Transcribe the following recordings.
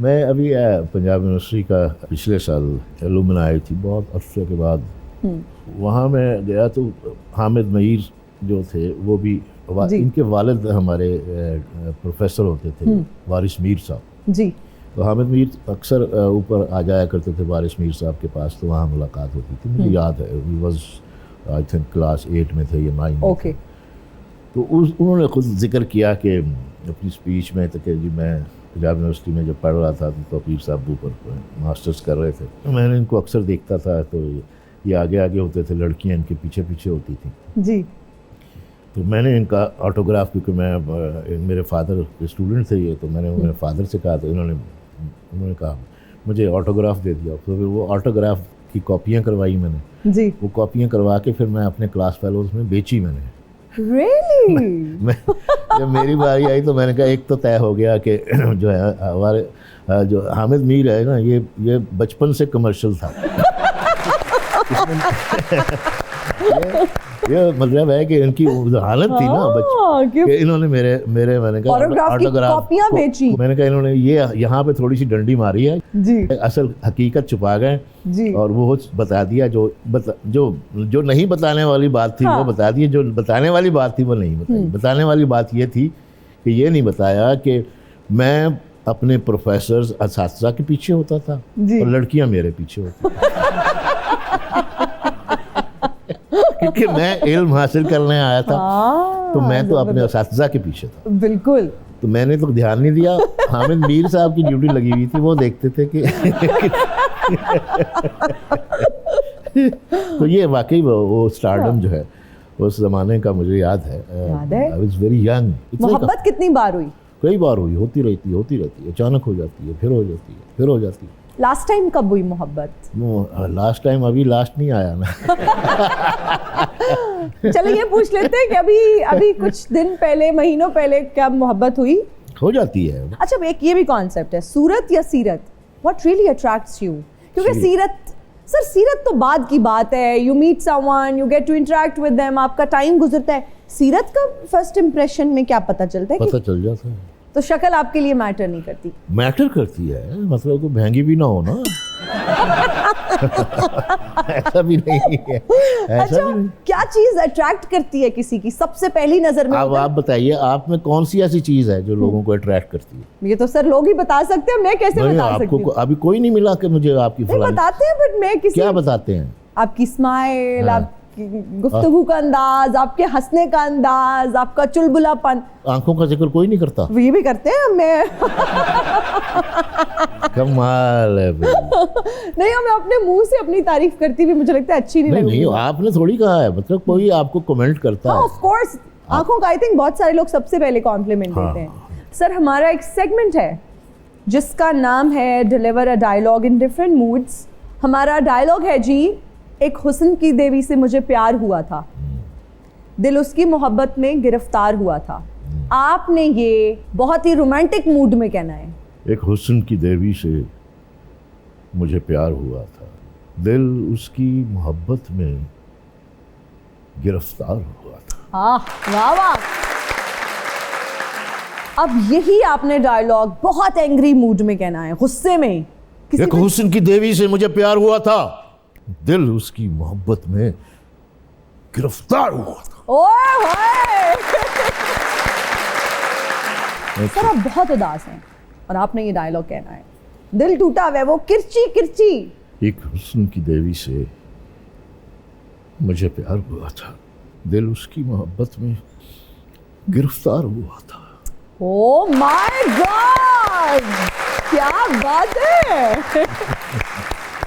मैं अभी पंजाब यूनिवर्सिटी का पिछले साल एलुमनाई थी बहुत अरसे के बाद। वहाँ मैं गया तो हामिद मईर जो थे वो भी इनके वालिद हमारे प्रोफेसर होते थे, वारिस मीर साहब जी। तो हामिद मीर अक्सर ऊपर आ जाया करते थे वारिस मीर साहब के पास, तो वहाँ मुलाकात होती थी। मुझे याद है we was I think class 8 में थे या 9 में थे। तो उन्होंने खुद जिक्र किया कि अपनी स्पीच में तो कि जी मैं पंजाब यूनिवर्सिटी में जब पढ़ रहा था तो पीर साहब ऊपर मास्टर्स कर रहे थे, तो मैंने इनको अक्सर देखता था। तो ये आगे आगे होते थे, लड़कियां इनके पीछे पीछे होती थी जी। तो मैंने इनका ऑटोग्राफ, क्योंकि मैं मेरे फादर के स्टूडेंट थे ये, तो मैंने मेरे फादर से कहा, तो उन्होंने कहा मुझे ऑटोग्राफ दे दिया। तो फिर वो ऑटोग्राफ की कॉपियाँ करवाई मैंने जी। वो कॉपियाँ करवा के फिर मैं अपने क्लास फेलोज में बेची मैंने। Really? मैं जब मेरी बारी आई तो मैंने कहा एक तो तय हो गया कि जो है हमारे जो हामिद मीर है ना, ये बचपन से कमर्शियल था। ये मतलब है कि इनकी हालत थी ना बच्चे कि इन्होंने मेरे मैंने कहा ऑटोग्राफ कॉपियां बेची। मैंने कहा इन्होंने ये यहाँ पे थोड़ी सी डंडी मारी है जी, असल हकीकत छुपा गए जी। और वो बता दिया जो नहीं बताने वाली बात थी वो बता दी, जो बताने वाली बात थी वो नहीं बताई। बताने वाली बात ये थी कि ये नहीं बताया कि मैं अपने प्रोफेसर असातिज़ा के पीछे होता था और लड़कियां मेरे पीछे होती क्योंकि मैं इल्म हासिल करने आया था। तो मैं तो अपने असातिज़ा के पीछे था बिल्कुल। तो मैंने तो ध्यान नहीं दिया। हामिद मीर साहब की ड्यूटी लगी हुई थी, वो देखते थे कि तो ये वाकई वो स्टारडम जो है उस ज़माने का मुझे याद है। I was very young. मोहब्बत कितनी बार हुई? कई बार हुई, होती रहती है, अचानक हो जाती है, फिर हो जाती है, फिर हो जाती है। लास्ट टाइम कब हुई मोहब्बत? लास्ट टाइम अभी लास्ट नहीं आया ना। चलो ये पूछ लेते हैं कि अभी कुछ दिन पहले, महीनों पहले क्या मोहब्बत हुई? हो जाती है। अच्छा, एक ये भी कॉन्सेप्ट है, सूरत या सीरत, व्हाट रियली अट्रैक्ट्स यू? क्योंकि सीरत तो बाद की बात है, you meet someone, you get to interact with them, आपका टाइम गुजरता है। सीरत का फर्स्ट इंप्रेशन में क्या पता चलता है? पता चल जाता है। तो शक्ल आपके लिए मैटर नहीं करती? मैटर करती है, मतलब को महंगी भी ना हो ना। ऐसा भी नहीं है। अच्छा, भी नहीं। क्या चीज अट्रैक्ट करती है किसी की सबसे पहली नजर में? अब आप बताइए, आप में कौन सी ऐसी चीज है जो लोगों को अट्रैक्ट करती है? ये तो सर लोग ही बता सकते हैं, मैं कैसे बता सकती हूँ? अभी कोई नहीं मिला कि मुझे आपकी फलानी बताते हैं, बट मैं किसी क्या बताते हैं? आपकी स्माइल, आपकी गुफ्तगू का अंदाज, आपके हंसने का अंदाज, आपका चुलबुलापन। आंखों का जिक्र कोई नहीं करता? ये भी करते हैं। मैं कमाल है नहीं, मैं अपने मुंह से अपनी तारीफ करती हुई मुझे लगता है अच्छी नहीं लगती। नहीं, आपने थोड़ी कहा है, मतलब कोई आपको कमेंट करता है। ऑफ कोर्स, आंखों का आई थिंक बहुत सारे लोग सबसे पहले कॉम्प्लीमेंट देते हैं। सर, हमारा एक सेगमेंट है जिसका नाम है deliver a dialogue in different moods. हमारा डायलॉग है जी, एक हुस्न की देवी से मुझे प्यार हुआ था, दिल उसकी मोहब्बत में गिरफ्तार हुआ था। आपने ये बहुत ही रोमांटिक मूड में कहना है। एक हुस्न की देवी से मुझे प्यार हुआ था, दिल उसकी मोहब्बत में गिरफ्तार हुआ था। वाह वाह। अब यही आपने डायलॉग बहुत एंग्री मूड में कहना है, गुस्से में। एक हुस्न की देवी से मुझे प्यार हुआ था, दिल उसकी मोहब्बत में गिरफ्तार हुआ था। ओए होए। सर, आप बहुत उदास हैं और आपने ये डायलॉग कहना है, दिल टूटा हुआ है, वो किरची किरची। एक हुस्न की देवी से मुझे प्यार हुआ था, दिल उसकी मोहब्बत में गिरफ्तार हुआ था। ओ माय गॉड, क्या बात है।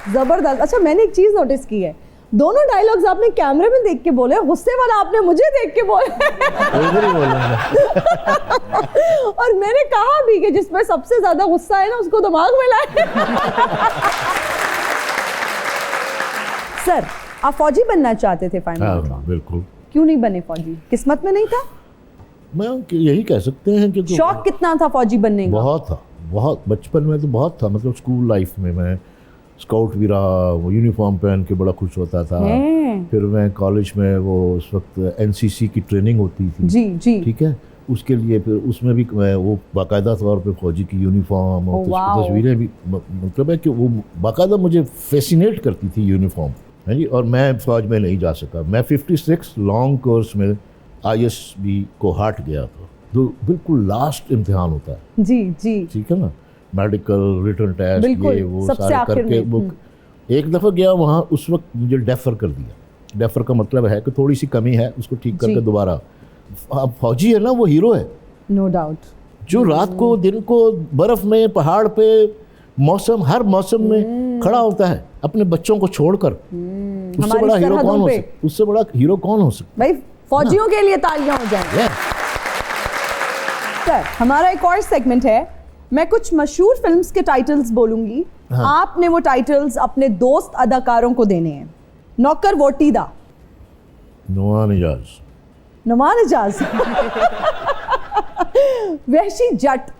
जबरदस्त। अच्छा, मैंने एक चीज नोटिस की है, दोनों डायलॉग्स आपने कैमरे में देख के बोले, गुस्से वाला आपने मुझे देख के बोले। और मैंने कहा भी कि जिसमें सबसे ज्यादा गुस्सा है ना उसको दिमाग में लाए। सर, आप फौजी बनना चाहते थे फाइनली? बिल्कुल। क्यों नहीं बने फौजी? किस्मत में नहीं था? मैं यही कह सकते हैं कि शौक कितना था फौजी बनने का? बहुत था, बहुत। बचपन में तो बहुत था, मतलब स्कूल लाइफ में मैं स्काउट भी रहा, वो यूनिफॉर्म पहन के बड़ा खुश होता था। फिर मैं कॉलेज में, वो उस वक्त एनसीसी की ट्रेनिंग होती थी जी जी, ठीक है, उसके लिए फिर उसमें भी मैं वो बाकायदा तौर पे फौजी की यूनिफॉर्म और वाओ। तस्वीरें भी मतलब है कि वो बाकायदा मुझे फैसिनेट करती थी यूनिफॉर्म, है जी। और मैं फ़ौज में नहीं जा सका। मैं 56 लॉन्ग कोर्स में ISB को हाट गया था, तो बिल्कुल लास्ट इम्तिहान होता है, जी जी, ठीक है ना, मेडिकल रिटर्न टेस्ट बिल्कुल, ये वो सबसे सारे आखिर करके में। बुक। एक दफ़ा गया वहाँ, उस वक्त मुझे डेफर कर दिया। डेफर का मतलब है कि थोड़ी सी कमी है, उसको ठीक जी। करके दोबारा। अब फौजी है ना, वो हीरो है नो डाउट। जो रात को दिन को बर्फ में पहाड़ पे मौसम हर मौसम में खड़ा होता है अपने बच्चों को छोड़कर। उससे हमारी बड़ा हीरो सरहदों कौन हो पे। सकता, उससे बड़ा हीरो कौन हो सकता भाई फौजियों के लिए तालियां हो जाएं। है? सर हमारा एक और सेगमेंट है, मैं कुछ मशहूर फिल्म्स के टाइटल्स बोलूंगी, हाँ। आपने वो टाइटल्स अपने दोस्त अदाकारों को देने हैं। नौकर वोटीदा, नुमान इजाज, नुमान इजाज, वहशी जट,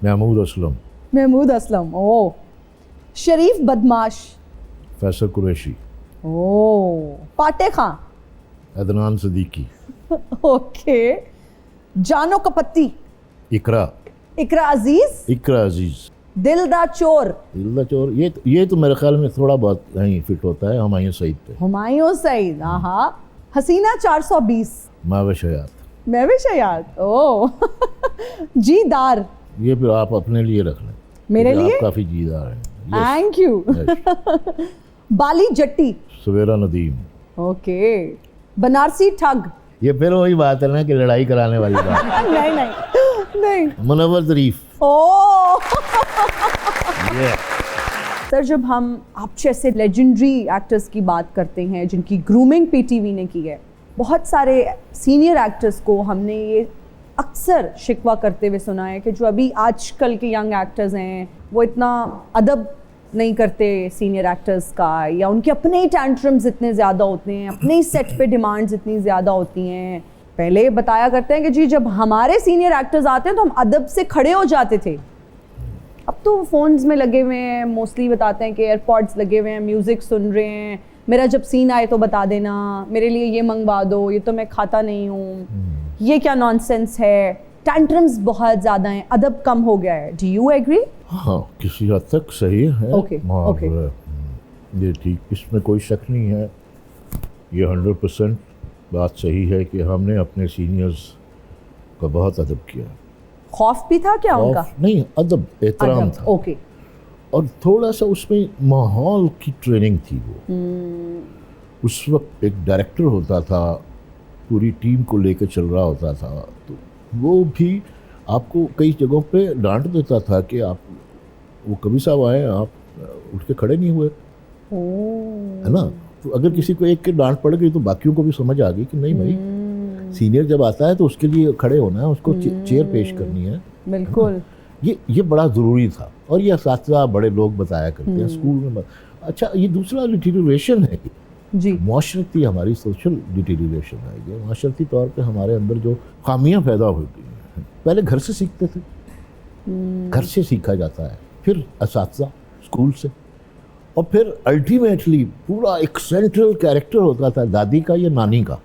महमूद असलम, महमूद असलम, ओ शरीफ बदमाश, फैसल कुरैशी, ओ पाटे खां, अदनान सदीकी, ओके जानो कपत्ती, इकरा, इकरा अजीज, इकरा अजीज, दिल दा चोर, दिल्ला चोर। ये तो मेरे ख्याल में थोड़ा बहुत नहीं फिट होता है हुमायूं सईद पे। हुमायूं सईद, आहा, हसीना 420, माविश हयात, मैं भी शयाद, ओ जी दार, ये फिर आप अपने लिए रख लें, मेरे क्योंकि लिए? आप काफ़ी जीदार हैं। Thank you. Yes. Bali Jatti, Savera Nadeem. Okay Banarasi ठग, ये फिर वही बात है ना कि लड़ाई कराने वाली बात। नहीं नहीं नहीं, मुनव्वर शरीफ। ओ ये सर जब हम आप जैसे लेजेंडरी एक्टर्स की बात करते हैं जिनकी ग्रूमिंग PTV ने की है, बहुत सारे सीनियर एक्टर्स को हमने ये अक्सर शिकवा करते हुए सुना है कि जो अभी आजकल के यंग एक्टर्स हैं वो इतना अदब नहीं करते सीनियर एक्टर्स का, या उनके अपने ही टैंट्रम्स इतने ज़्यादा होते हैं, अपने ही सेट पे डिमांड्स इतनी ज़्यादा होती हैं। पहले बताया करते हैं कि जी जब हमारे सीनियर एक्टर्स आते हैं तो हम अदब से खड़े हो जाते थे, अब तो फ़ोन्स में लगे हुए हैं, मोस्टली बताते हैं कि एयरपॉड्स लगे हुए हैं, म्यूज़िक सुन रहे हैं, मेरा जब सीन आए तो बता देना, मेरे लिए ये मंगवा दो, ये तो मैं खाता नहीं हूँ, ये क्या नॉनसेंस है, टैंट्रम्स बहुत ज़्यादा हैं, अदब कम हो गया है। Do you agree? हाँ, किसी हद तक सही है। Okay, और okay. ये ठीक, इसमें कोई शक नहीं है। ये 100% बात सही है कि हमने अपने सीनियर्स का बहुत अदब किया। खौफ भी था क्या उनका? खौफ नहीं, अदब, एहतराम अदब, था। ओके। और थोड़ा सा उसमें माहौल की ट्रेनिंग थी। वो उस वक्त एक डायरेक्टर होता था, पूरी टीम को लेकर चल रहा होता था, तो वो भी आपको कई जगहों पे डांट देता था कि आप, वो कभी साहब आए, आप उठ के खड़े नहीं हुए, है ना। तो अगर किसी को एक के डांट पड़ गई तो बाकियों को भी समझ आ गई कि नहीं भाई, सीनियर जब आता है तो उसके लिए खड़े होना है, उसको चेयर पेश करनी है। बिल्कुल। ये बड़ा ज़रूरी था, और ये असातिज़ा बड़े लोग बताया करते हैं स्कूल में। अच्छा, ये दूसरा डिटेरियोरेशन है जी, माशरती, हमारी सोशल डिटेरियोरेशन है ये। माशरती तौर पे हमारे अंदर जो खामियां पैदा होती हैं, पहले घर से सीखते थे, घर से सीखा जाता है, फिर असातिज़ा स्कूल से, और फिर अल्टीमेटली पूरा एक सेंट्रल कैरेक्टर होता था दादी का या नानी का,